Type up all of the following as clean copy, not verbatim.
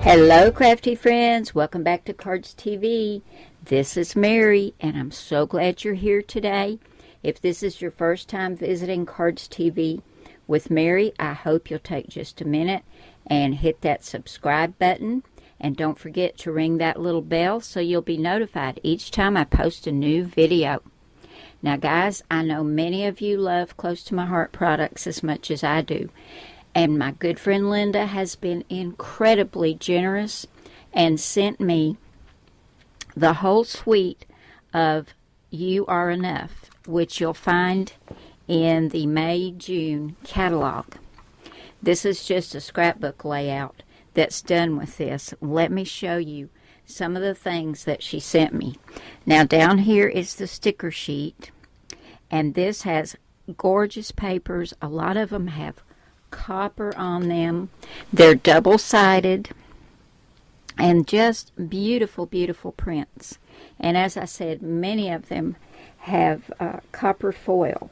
Hello crafty friends, welcome back to Cardz TV. This is Mary and I'm so glad you're here today. If this is your first time visiting Cardz TV with Mary, I hope you'll take just a minute and hit that subscribe button, and don't forget to ring that little bell so you'll be notified each time I post a new video. Now guys, I know many of you love close to my heart products as much as I do. And my good friend Linda has been incredibly generous and sent me the whole suite of You Are Enough, which you'll find in the May-June catalog. This is just a scrapbook layout that's done with this. Let me show you some of the things that she sent me. Now down here is the sticker sheet, and this has gorgeous papers. A lot of them have copper on them. They're double-sided and just beautiful, beautiful prints. And as I said, many of them have copper foil.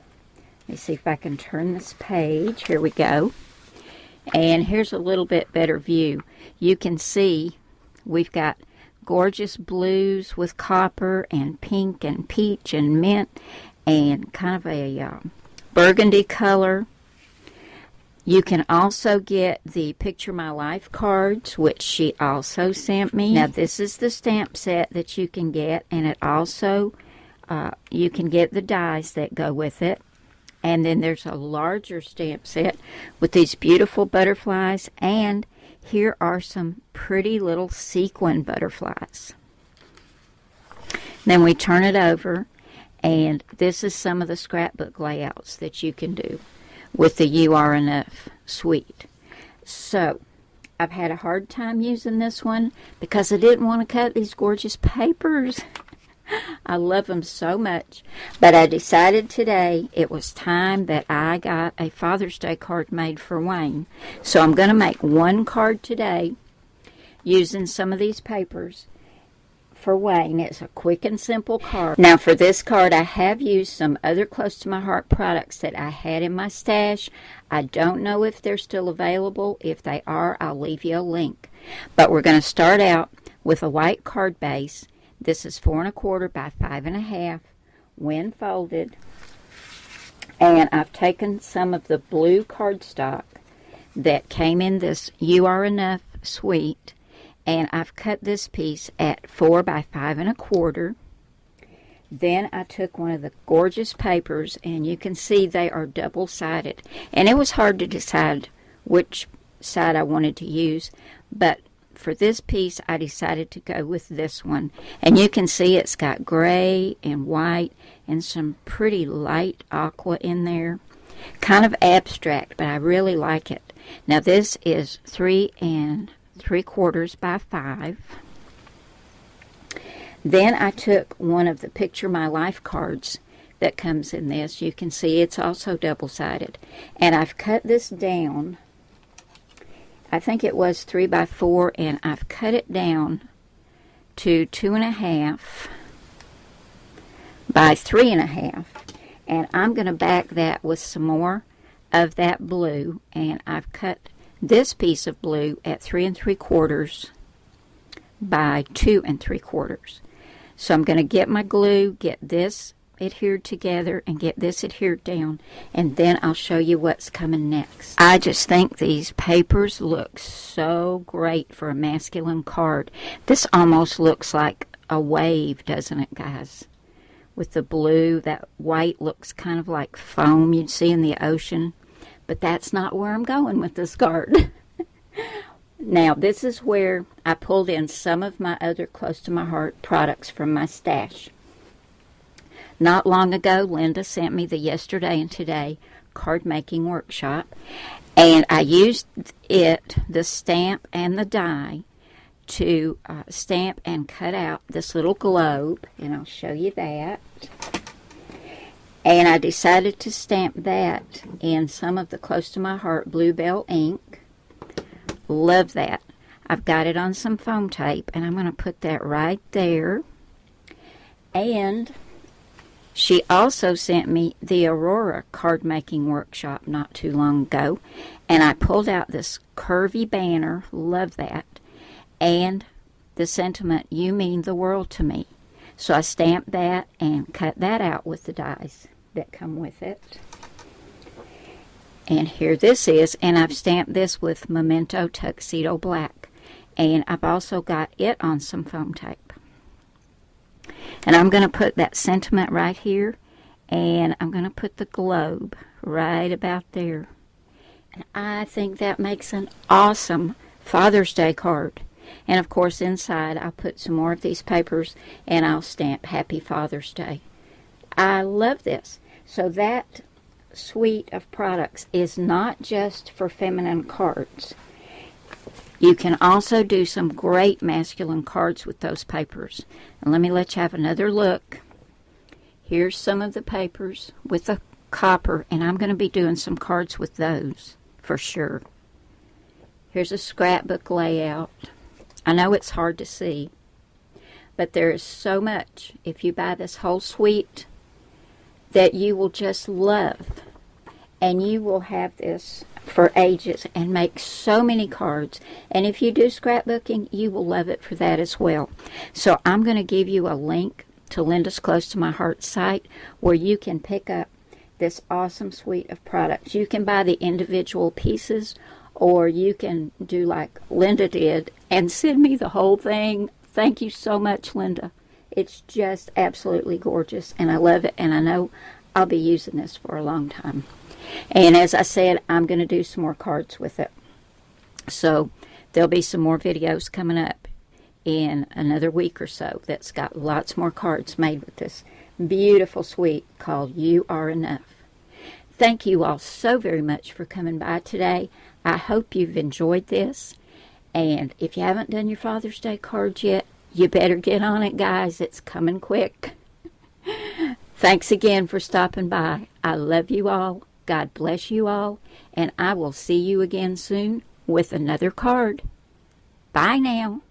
Let me see if I can turn this page. Here we go. And here's a little bit better view. You can see we've got gorgeous blues with copper and pink and peach and mint and kind of a burgundy color. You can also get the Picture My Life cards, which she also sent me. Now, this is the stamp set that you can get, and it also, you can get the dies that go with it. And then there's a larger stamp set with these beautiful butterflies, and here are some pretty little sequin butterflies. Then we turn it over, and this is some of the scrapbook layouts that you can do with the You Are Enough suite. So, I've had a hard time using this one because I didn't want to cut these gorgeous papers. I love them so much. But I decided today it was time that I got a Father's Day card made for Wayne. So I'm going to make one card today using some of these papers for Wayne. It's a quick and simple card. Now for this card, I have used some other close to my heart products that I had in my stash. I don't know if they're still available. If they are, I'll leave you a link. But we're going to start out with a white card base. This is 4 1/4 by 5 1/2 when folded. And I've taken some of the blue cardstock that came in this You Are Enough suite, and I've cut this piece at 4 by 5 1/4. Then I took one of the gorgeous papers, and you can see they are double-sided. And it was hard to decide which side I wanted to use, but for this piece I decided to go with this one. And you can see it's got gray and white and some pretty light aqua in there. Kind of abstract, but I really like it. Now this is 3 3/4 by 5. Then I took one of the Picture My Life cards that comes in this. You can see it's also double-sided. And I've cut this down. I think it was 3 by 4, and I've cut it down to 2 1/2 by 3 1/2. And I'm going to back that with some more of that blue, and I've cut this piece of blue at 3 3/4 by 2 3/4. So I'm going to get my glue, get this adhered together, and get this adhered down, and then I'll show you what's coming next. I just think these papers look so great for a masculine card. This almost looks like a wave, doesn't it, guys? With the blue, that white looks kind of like foam you'd see in the ocean. But that's not where I'm going with this card. Now, this is where I pulled in some of my other close to my heart products from my stash. Not long ago, Linda sent me the Yesterday and Today card making workshop, and I used it, the stamp and the die, to stamp and cut out this little globe, and I'll show you that. And I decided to stamp that in some of the close to my heart Bluebell ink. Love that. I've got it on some foam tape, and I'm going to put that right there. And she also sent me the Aurora card making workshop not too long ago, and I pulled out this curvy banner. Love that. and the sentiment, "You mean the world to me." So I stamped that and cut that out with the dies that come with it. And here this is, and I've stamped this with Memento Tuxedo Black. And I've also got it on some foam tape. And I'm going to put that sentiment right here, and I'm going to put the globe right about there. And I think that makes an awesome Father's Day card. And of course inside I'll put some more of these papers and I'll stamp Happy Father's Day. I love this. So that suite of products is not just for feminine cards. You can also do some great masculine cards with those papers. And let me let you have another look. Here's some of the papers with the copper, and I'm going to be doing some cards with those for sure. Here's a scrapbook layout. I know it's hard to see, but there is so much, if you buy this whole suite, that you will just love. And you will have this for ages and make so many cards. And if you do scrapbooking, you will love it for that as well. So I'm going to give you a link to Linda's Close to My Heart site where you can pick up this awesome suite of products. You can buy the individual pieces, or you can do like Linda did and send me the whole thing. Thank you so much, Linda. It's just absolutely gorgeous, and I love it, and I know I'll be using this for a long time. And as I said, I'm going to do some more cards with it. So there'll be some more videos coming up in another week or so that's got lots more cards made with this beautiful suite called You Are Enough. Thank you all so very much for coming by today. I hope you've enjoyed this. And if you haven't done your Father's Day cards yet, you better get on it, guys. It's coming quick. Thanks again for stopping by. I love you all. God bless you all. And I will see you again soon with another card. Bye now.